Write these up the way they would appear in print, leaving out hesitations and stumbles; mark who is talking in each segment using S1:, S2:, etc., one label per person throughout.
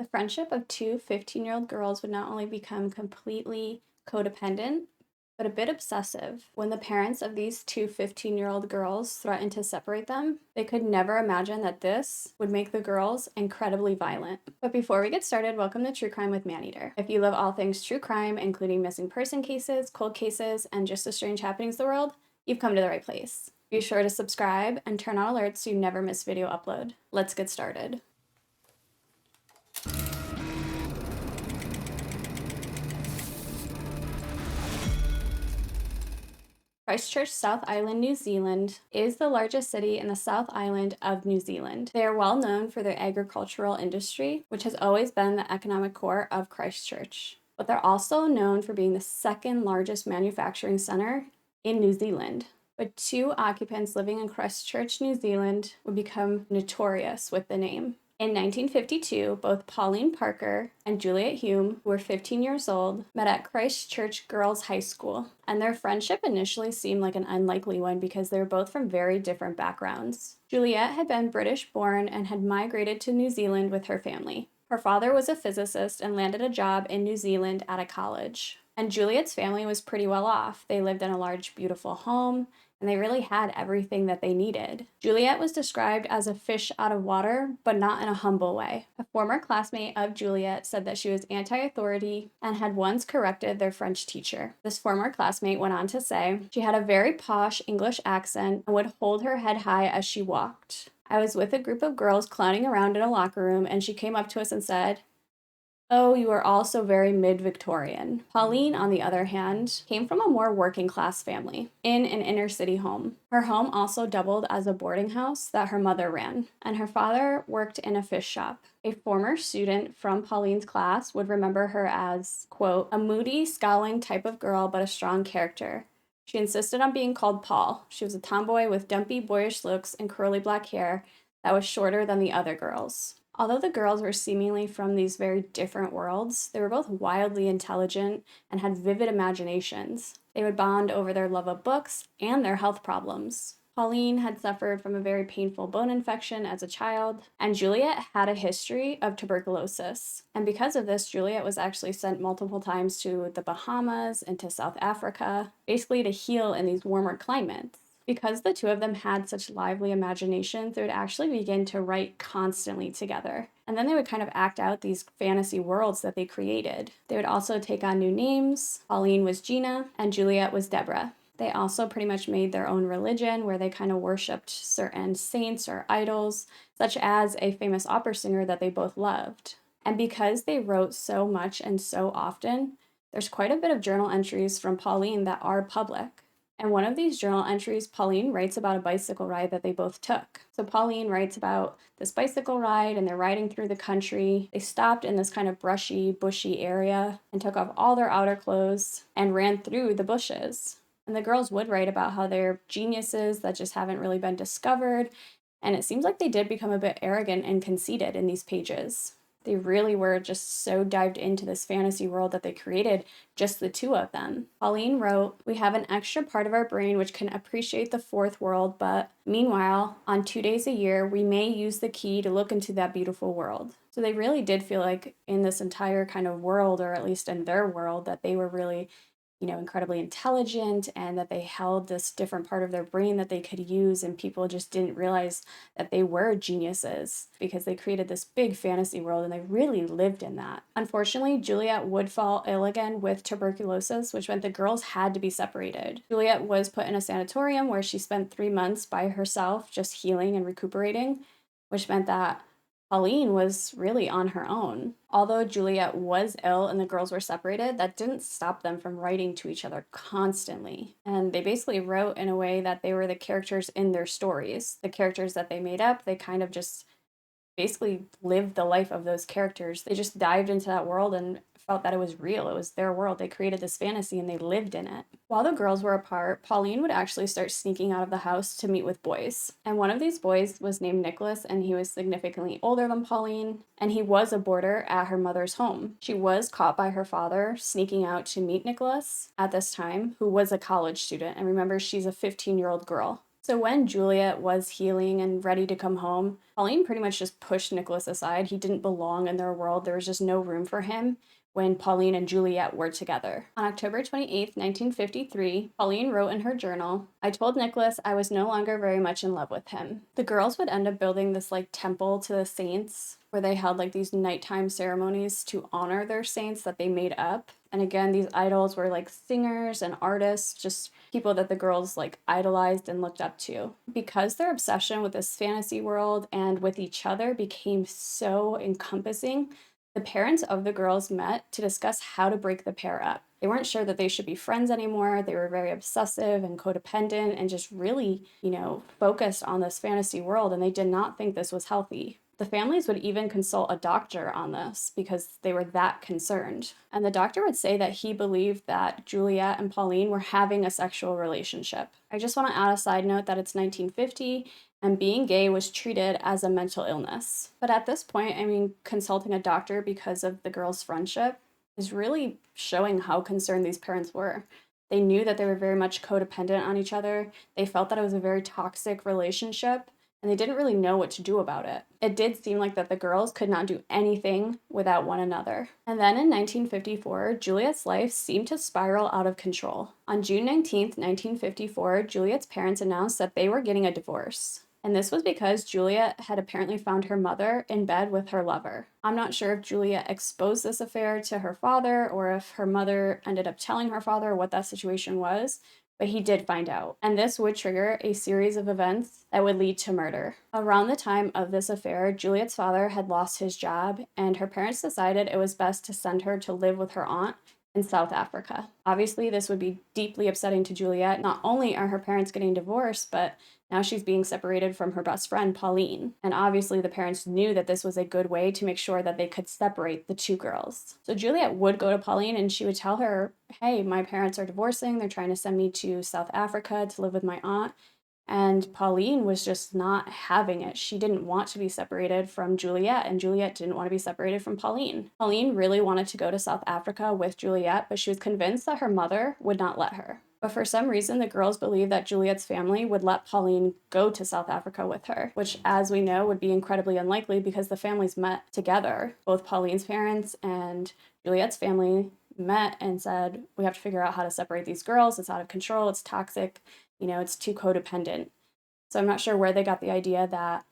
S1: The friendship of two 15-year-old girls would not only become completely codependent, but a bit obsessive. When the parents of these two 15-year-old girls threatened to separate them, they could never imagine that this would make the girls incredibly violent. But before we get started, welcome to True Crime with Maneater. If you love all things true crime, including missing person cases, cold cases, and just the strange happenings of the world, you've come to the right place. Be sure to subscribe and turn on alerts so you never miss video upload. Let's get started. Christchurch, South Island, New Zealand is the largest city in the South Island of New Zealand. They are well known for their agricultural industry, which has always been the economic core of Christchurch. But they're also known for being the second largest manufacturing center in New Zealand. But two occupants living in Christchurch, New Zealand would become notorious with the name. In 1952, both Pauline Parker and Juliet Hulme, who were 15 years old, met at Christchurch Girls High School, and their friendship initially seemed like an unlikely one because they were both from very different backgrounds. Juliet had been British-born and had migrated to New Zealand with her family. Her father was a physicist and landed a job in New Zealand at a college. And Juliet's family was pretty well off. They lived in a large, beautiful home, and they really had everything that they needed. Juliet was described as a fish out of water, but not in a humble way. A former classmate of Juliet said that she was anti-authority and had once corrected their French teacher. This former classmate went on to say, she had a very posh English accent and would hold her head high as she walked. I was with a group of girls clowning around in a locker room, and she came up to us and said, "Oh, you are all so very mid-Victorian." Pauline, on the other hand, came from a more working-class family in an inner-city home. Her home also doubled as a boarding house that her mother ran, and her father worked in a fish shop. A former student from Pauline's class would remember her as, quote, a moody, scowling type of girl, but a strong character. She insisted on being called Paul. She was a tomboy with dumpy, boyish looks and curly black hair that was shorter than the other girls. Although the girls were seemingly from these very different worlds, they were both wildly intelligent and had vivid imaginations. They would bond over their love of books and their health problems. Pauline had suffered from a very painful bone infection as a child, and Juliet had a history of tuberculosis. And because of this, Juliet was actually sent multiple times to the Bahamas and to South Africa, basically to heal in these warmer climates. Because the two of them had such lively imaginations, they would actually begin to write constantly together. And then they would kind of act out these fantasy worlds that they created. They would also take on new names. Pauline was Gina, and Juliet was Deborah. They also pretty much made their own religion where they kind of worshipped certain saints or idols, such as a famous opera singer that they both loved. And because they wrote so much and so often, there's quite a bit of journal entries from Pauline that are public. And one of these journal entries, Pauline writes about a bicycle ride that they both took. So Pauline writes about this bicycle ride, and they're riding through the country. They stopped in this kind of brushy, bushy area and took off all their outer clothes and ran through the bushes. And the girls would write about how they're geniuses that just haven't really been discovered. And it seems like they did become a bit arrogant and conceited in these pages. They really were just so dived into this fantasy world that they created, just the two of them. Pauline wrote, "We have an extra part of our brain which can appreciate the fourth world, but meanwhile, on 2 days a year, we may use the key to look into that beautiful world." So they really did feel like in this entire kind of world, or at least in their world, that they were really incredibly intelligent and that they held this different part of their brain that they could use, and people just didn't realize that they were geniuses because they created this big fantasy world and they really lived in that. Unfortunately, Juliet would fall ill again with tuberculosis, which meant the girls had to be separated. Juliet was put in a sanatorium where she spent 3 months by herself just healing and recuperating, which meant that Pauline was really on her own. Although Juliet was ill and the girls were separated, that didn't stop them from writing to each other constantly. And they basically wrote in a way that they were the characters in their stories. The characters that they made up, they kind of just basically lived the life of those characters. They just dived into that world and felt that it was real. It was their world. They created this fantasy and they lived in it. While the girls were apart, Pauline would actually start sneaking out of the house to meet with boys. And one of these boys was named Nicholas, and he was significantly older than Pauline, and he was a boarder at her mother's home. She was caught by her father sneaking out to meet Nicholas at this time, who was a college student. And remember, she's a 15-year-old girl. So when Juliet was healing and ready to come home, Pauline pretty much just pushed Nicholas aside. He didn't belong in their world. There was just no room for him when Pauline and Juliet were together. On October 28th, 1953, Pauline wrote in her journal, "I told Nicholas I was no longer very much in love with him." The girls would end up building this like temple to the saints where they held like these nighttime ceremonies to honor their saints that they made up. And again, these idols were like singers and artists, just people that the girls like idolized and looked up to. Because their obsession with this fantasy world and with each other became so encompassing, the parents of the girls met to discuss how to break the pair up. They weren't sure that they should be friends anymore. They were very obsessive and codependent and just really, focused on this fantasy world, and they did not think this was healthy. The families would even consult a doctor on this because they were that concerned. And the doctor would say that he believed that Juliet and Pauline were having a sexual relationship. I just want to add a side note that it's 1950 and being gay was treated as a mental illness. But at this point, consulting a doctor because of the girls' friendship is really showing how concerned these parents were. They knew that they were very much codependent on each other. They felt that it was a very toxic relationship, and they didn't really know what to do about it. It did seem like that the girls could not do anything without one another. And then in 1954, Juliet's life seemed to spiral out of control. On June 19th, 1954, Juliet's parents announced that they were getting a divorce. And this was because Juliet had apparently found her mother in bed with her lover. I'm not sure if Juliet exposed this affair to her father or if her mother ended up telling her father what that situation was, but he did find out. And this would trigger a series of events that would lead to murder. Around the time of this affair, Juliet's father had lost his job, and her parents decided it was best to send her to live with her aunt in South Africa. Obviously, this would be deeply upsetting to Juliet. Not only are her parents getting divorced, but now she's being separated from her best friend, Pauline. And obviously, the parents knew that this was a good way to make sure that they could separate the two girls. So Juliet would go to Pauline and she would tell her, "Hey, my parents are divorcing. They're trying to send me to South Africa to live with my aunt." And Pauline was just not having it. She didn't want to be separated from Juliet, and Juliet didn't want to be separated from Pauline. Pauline really wanted to go to South Africa with Juliet, but she was convinced that her mother would not let her. But for some reason, the girls believed that Juliet's family would let Pauline go to South Africa with her, which, as we know, would be incredibly unlikely because the families met together. Both Pauline's parents and Juliet's family met and said, "We have to figure out how to separate these girls. It's out of control. It's toxic. It's too codependent." So I'm not sure where they got the idea that,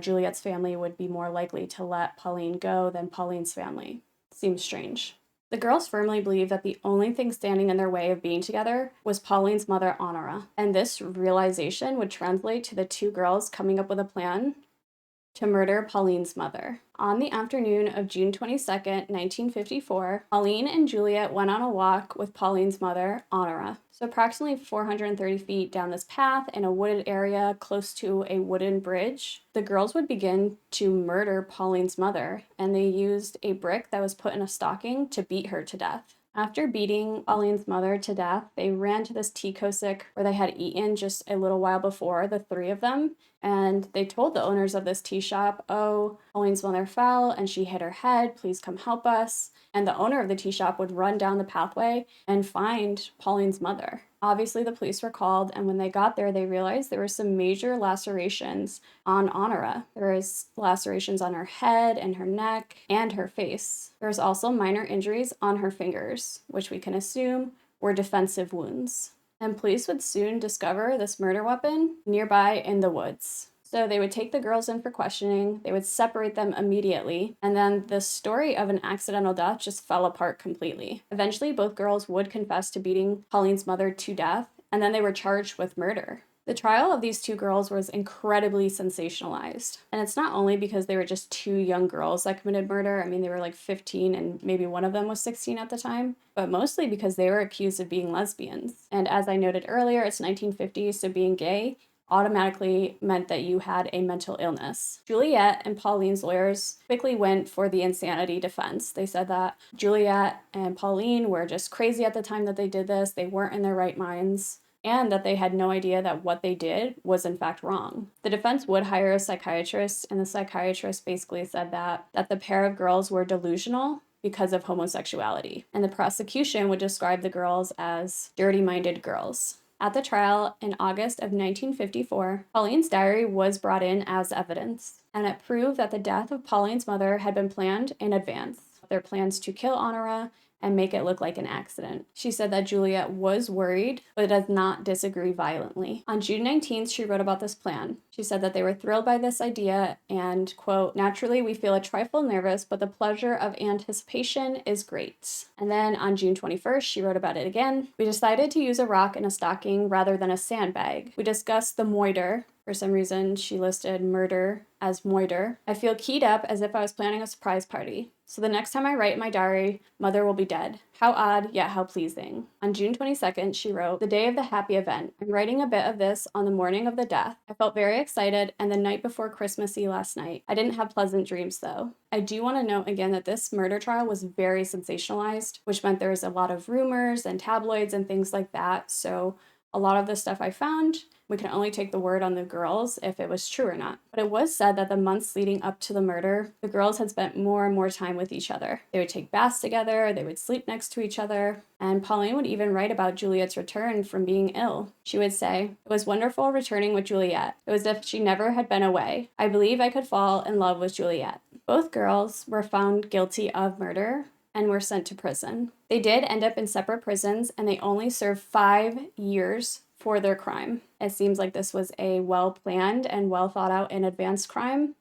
S1: Juliet's family would be more likely to let Pauline go than Pauline's family. Seems strange. The girls firmly believed that the only thing standing in their way of being together was Pauline's mother, Honora. And this realization would translate to the two girls coming up with a plan to murder Pauline's mother. On the afternoon of June 22nd, 1954, Pauline and Juliet went on a walk with Pauline's mother, Honora. So approximately 430 feet down this path in a wooded area close to a wooden bridge, the girls would begin to murder Pauline's mother, and they used a brick that was put in a stocking to beat her to death. After beating Pauline's mother to death, they ran to this tea kosik where they had eaten just a little while before, the three of them, and they told the owners of this tea shop, "Oh, Pauline's mother fell and she hit her head, please come help us." And the owner of the tea shop would run down the pathway and find Pauline's mother. Obviously, the police were called, and when they got there, they realized there were some major lacerations on Honora. There was lacerations on her head and her neck and her face. There was also minor injuries on her fingers, which we can assume were defensive wounds. And police would soon discover this murder weapon nearby in the woods. So they would take the girls in for questioning, they would separate them immediately, and then the story of an accidental death just fell apart completely. Eventually, both girls would confess to beating Pauline's mother to death, and then they were charged with murder. The trial of these two girls was incredibly sensationalized. And it's not only because they were just two young girls that committed murder. They were like 15 and maybe one of them was 16 at the time, but mostly because they were accused of being lesbians. And as I noted earlier, it's 1950, so being gay automatically meant that you had a mental illness. Juliet and Pauline's lawyers quickly went for the insanity defense. They said that Juliet and Pauline were just crazy at the time that they did this, they weren't in their right minds, and that they had no idea that what they did was in fact wrong. The defense would hire a psychiatrist, and the psychiatrist basically said that the pair of girls were delusional because of homosexuality. And the prosecution would describe the girls as dirty-minded girls. At the trial in August of 1954, Pauline's diary was brought in as evidence, and it proved that the death of Pauline's mother had been planned in advance. Their plans to kill Honora and make it look like an accident. She said that Juliet was worried, but does not disagree violently. On June 19th, she wrote about this plan. She said that they were thrilled by this idea and, quote, naturally we feel a trifle nervous, but the pleasure of anticipation is great. And then on June 21st, she wrote about it again. We decided to use a rock in a stocking rather than a sandbag. We discussed the moiter. For some reason, she listed murder as moiter. I feel keyed up as if I was planning a surprise party. So the next time I write in my diary, mother will be dead. How odd, yet how pleasing. On June 22nd, she wrote, the day of the happy event. I'm writing a bit of this on the morning of the death. I felt very excited and the night before Christmassy last night. I didn't have pleasant dreams though. I do want to note again that this murder trial was very sensationalized, which meant there was a lot of rumors and tabloids and things like that. So a lot of the stuff I found, we can only take the word on the girls if it was true or not. But it was said that the months leading up to the murder, the girls had spent more and more time with each other. They would take baths together, they would sleep next to each other, and Pauline would even write about Juliet's return from being ill. She would say, it was wonderful returning with Juliet. It was as if she never had been away. I believe I could fall in love with Juliet. Both girls were found guilty of murder and were sent to prison. They did end up in separate prisons, and they only served 5 years for their crime. It seems like this was a well-planned and well-thought-out in advance crime,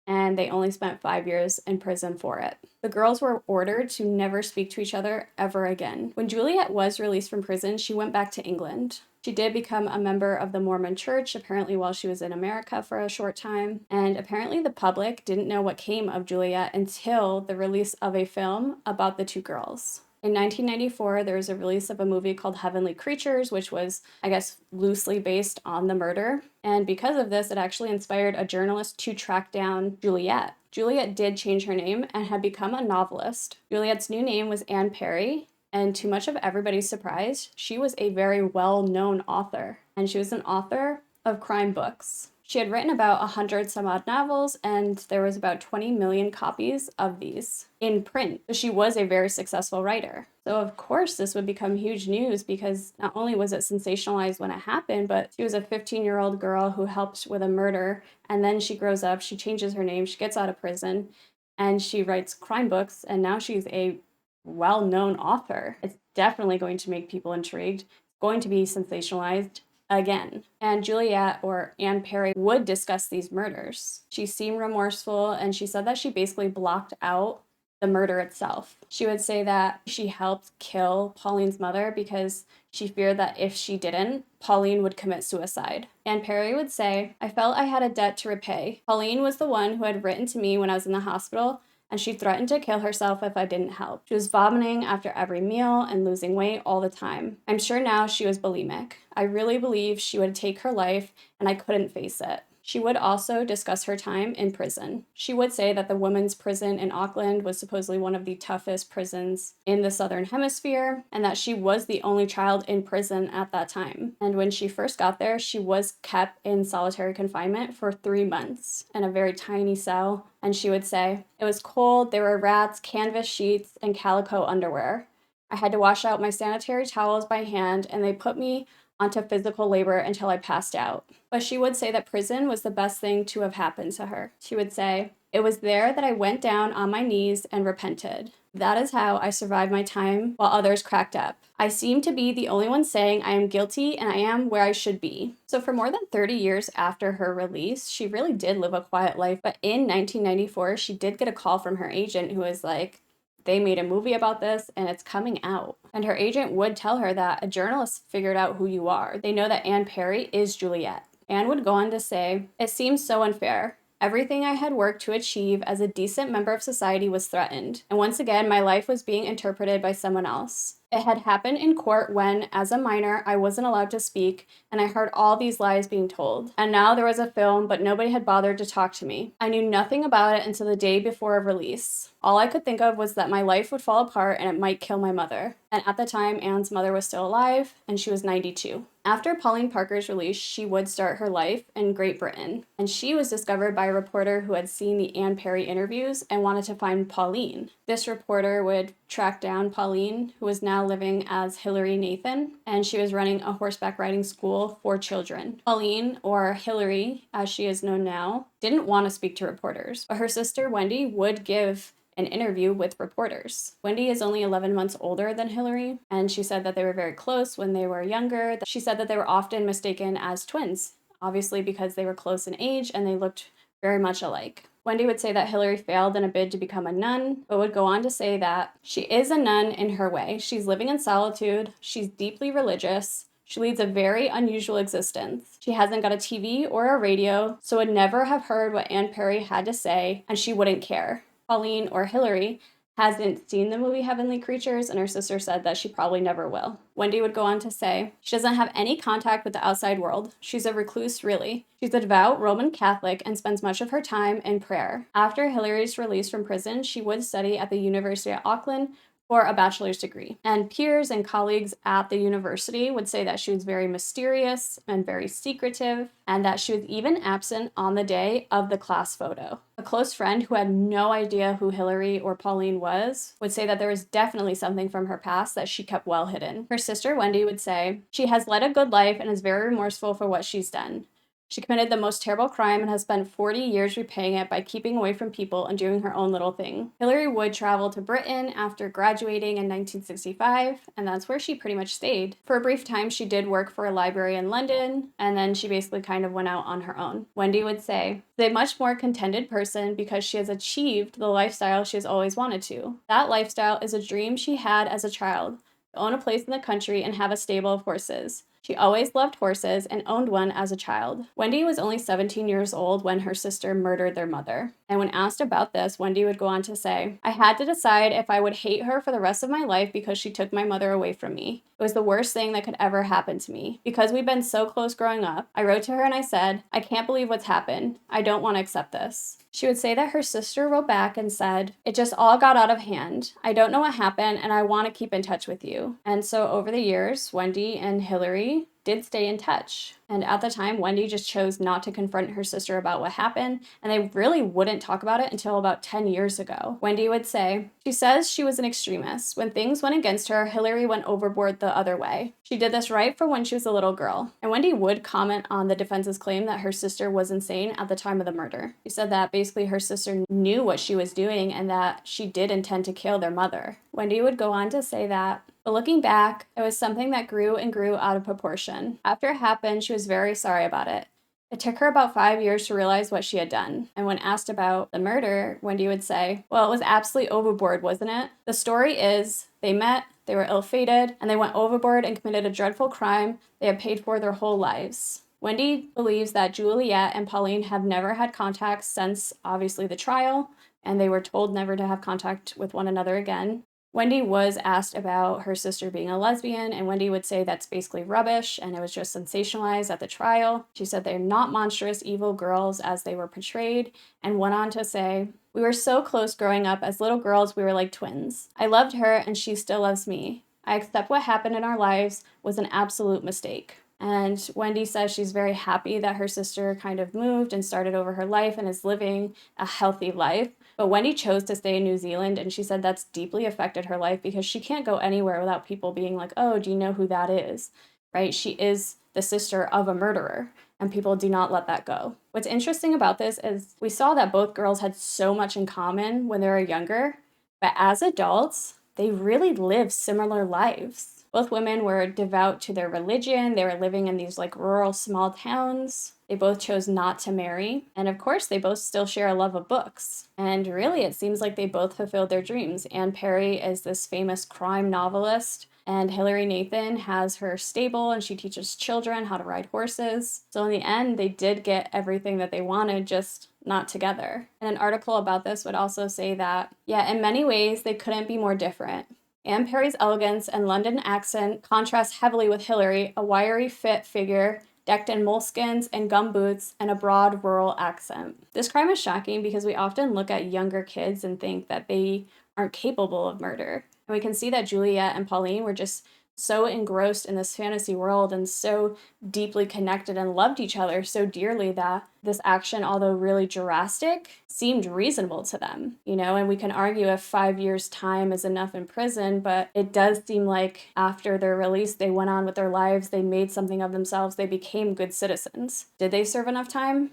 S1: and they only spent 5 years in prison for it. The girls were ordered to never speak to each other ever again. When Juliet was released from prison, she went back to England. She did become a member of the Mormon Church, apparently while she was in America for a short time, and apparently the public didn't know what came of Juliet until the release of a film about the two girls. In 1994, there was a release of a movie called Heavenly Creatures, which was, I guess, loosely based on the murder. And because of this, it actually inspired a journalist to track down Juliet. Juliet did change her name and had become a novelist. Juliet's new name was Anne Perry, and to much of everybody's surprise, she was a very well-known author. And she was an author of crime books. She had written about 100 some odd novels, and there was about 20 million copies of these in print. So she was a very successful writer. So of course this would become huge news because not only was it sensationalized when it happened, but she was a 15-year-old girl who helped with a murder, and then she grows up, she changes her name, she gets out of prison, and she writes crime books, and now she's a well-known author. It's definitely going to make people intrigued. It's going to be sensationalized again. And Juliet, or Anne Perry, would discuss these murders. She seemed remorseful, and she said that she basically blocked out the murder itself. She would say that she helped kill Pauline's mother because she feared that if she didn't, Pauline would commit suicide. Anne Perry would say, I felt I had a debt to repay. Pauline was the one who had written to me when I was in the hospital, and she threatened to kill herself if I didn't help. She was vomiting after every meal and losing weight all the time. I'm sure now she was bulimic. I really believe she would take her life, and I couldn't face it. She would also discuss her time in prison. She would say that the women's prison in Auckland was supposedly one of the toughest prisons in the Southern Hemisphere, and that she was the only child in prison at that time. And when she first got there, she was kept in solitary confinement for 3 months in a very tiny cell. And she would say, it was cold, there were rats, canvas sheets, and calico underwear. I had to wash out my sanitary towels by hand, and they put me onto physical labor until I passed out. But she would say that prison was the best thing to have happened to her. She would say, it was there that I went down on my knees and repented. That is how I survived my time while others cracked up. I seem to be the only one saying I am guilty and I am where I should be. So for more than 30 years after her release, she really did live a quiet life. But in 1994, she did get a call from her agent who was like, they made a movie about this and it's coming out. And her agent would tell her that a journalist figured out who you are. They know that Anne Perry is Juliet. Anne would go on to say, it seems so unfair. Everything I had worked to achieve as a decent member of society was threatened. And once again, my life was being interpreted by someone else. It had happened in court when, as a minor, I wasn't allowed to speak, and I heard all these lies being told. And now there was a film, but nobody had bothered to talk to me. I knew nothing about it until the day before release. All I could think of was that my life would fall apart and it might kill my mother. And at the time, Anne's mother was still alive, and she was 92. After Pauline Parker's release, she would start her life in Great Britain, and she was discovered by a reporter who had seen the Anne Perry interviews and wanted to find Pauline. This reporter would track down Pauline, who was now living as Hilary Nathan, and she was running a horseback riding school for children. Pauline, or Hilary as she is known now, didn't want to speak to reporters, but her sister Wendy would give an interview with reporters. Wendy is only 11 months older than Hilary, and she said that they were very close when they were younger. She said that they were often mistaken as twins, obviously because they were close in age and they looked very much alike. Wendy would say that Hilary failed in a bid to become a nun, but would go on to say that she is a nun in her way. She's living in solitude, she's deeply religious, she leads a very unusual existence. She hasn't got a TV or a radio, so would never have heard what Anne Perry had to say, and she wouldn't care. Pauline, or Hilary, hasn't seen the movie Heavenly Creatures, and her sister said that she probably never will. Wendy would go on to say, she doesn't have any contact with the outside world. She's a recluse, really. She's a devout Roman Catholic and spends much of her time in prayer. After Hilary's release from prison, she would study at the University of Auckland for a bachelor's degree. And peers and colleagues at the university would say that she was very mysterious and very secretive, and that she was even absent on the day of the class photo. A close friend who had no idea who Hilary or Pauline was would say that there was definitely something from her past that she kept well hidden. Her sister Wendy would say, she has led a good life and is very remorseful for what she's done. She committed the most terrible crime and has spent 40 years repaying it by keeping away from people and doing her own little thing. Hilary would travel to Britain after graduating in 1965, and that's where she pretty much stayed. For a brief time, she did work for a library in London, and then she basically kind of went out on her own. Wendy would say, she's a much more contented person because she has achieved the lifestyle she has always wanted to. That lifestyle is a dream she had as a child, to own a place in the country and have a stable of horses. She always loved horses and owned one as a child. Wendy was only 17 years old when her sister murdered their mother. And when asked about this, Wendy would go on to say, I had to decide if I would hate her for the rest of my life because she took my mother away from me. It was the worst thing that could ever happen to me. Because we've been so close growing up, I wrote to her and I said, I can't believe what's happened. I don't want to accept this. She would say that her sister wrote back and said, it just all got out of hand. I don't know what happened and I want to keep in touch with you. And so over the years, Wendy and Hilary did stay in touch. And at the time, Wendy just chose not to confront her sister about what happened, and they really wouldn't talk about it until about 10 years ago. Wendy would say, she says she was an extremist. When things went against her, Hilary went overboard the other way. She did this right for when she was a little girl. And Wendy would comment on the defense's claim that her sister was insane at the time of the murder. She said that basically her sister knew what she was doing and that she did intend to kill their mother. Wendy would go on to say that, but looking back, it was something that grew and grew out of proportion. After it happened, she was very sorry about it. It took her about 5 years to realize what she had done. And when asked about the murder, Wendy would say, well, it was absolutely overboard, wasn't it? The story is they met, they were ill-fated, and they went overboard and committed a dreadful crime they had paid for their whole lives. Wendy believes that Juliet and Pauline have never had contact since, obviously, the trial, and they were told never to have contact with one another again. Wendy was asked about her sister being a lesbian, and Wendy would say that's basically rubbish and it was just sensationalized at the trial. She said they're not monstrous, evil girls as they were portrayed, and went on to say, we were so close growing up. As little girls, we were like twins. I loved her and she still loves me. I accept what happened in our lives was an absolute mistake. And Wendy says she's very happy that her sister kind of moved and started over her life and is living a healthy life. But Wendy chose to stay in New Zealand, and she said that's deeply affected her life because she can't go anywhere without people being like, oh, do you know who that is? Right? She is the sister of a murderer, and people do not let that go. What's interesting about this is we saw that both girls had so much in common when they were younger, but as adults, they really live similar lives. Both women were devout to their religion. They were living in these like rural small towns. They both chose not to marry. And of course, they both still share a love of books. And really, it seems like they both fulfilled their dreams. Anne Perry is this famous crime novelist, and Hilary Nathan has her stable and she teaches children how to ride horses. So in the end, they did get everything that they wanted, just not together. And an article about this would also say that, yeah, in many ways, they couldn't be more different. Anne Perry's elegance and London accent contrast heavily with Hilary, a wiry, fit figure decked in moleskins and gumboots and a broad rural accent. This crime is shocking because we often look at younger kids and think that they aren't capable of murder. And we can see that Juliet and Pauline were just so engrossed in this fantasy world and so deeply connected and loved each other so dearly that this action, although really drastic, seemed reasonable to them, you know? And we can argue if 5 years' time is enough in prison, but it does seem like after their release, they went on with their lives, they made something of themselves, they became good citizens. Did they serve enough time?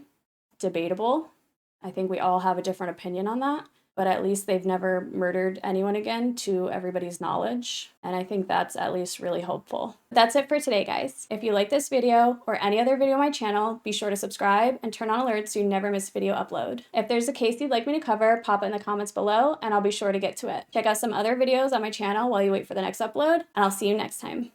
S1: Debatable. I think we all have a different opinion on that, but at least they've never murdered anyone again to everybody's knowledge. And I think that's at least really hopeful. That's it for today, guys. If you like this video or any other video on my channel, be sure to subscribe and turn on alerts so you never miss a video upload. If there's a case you'd like me to cover, pop it in the comments below and I'll be sure to get to it. Check out some other videos on my channel while you wait for the next upload, and I'll see you next time.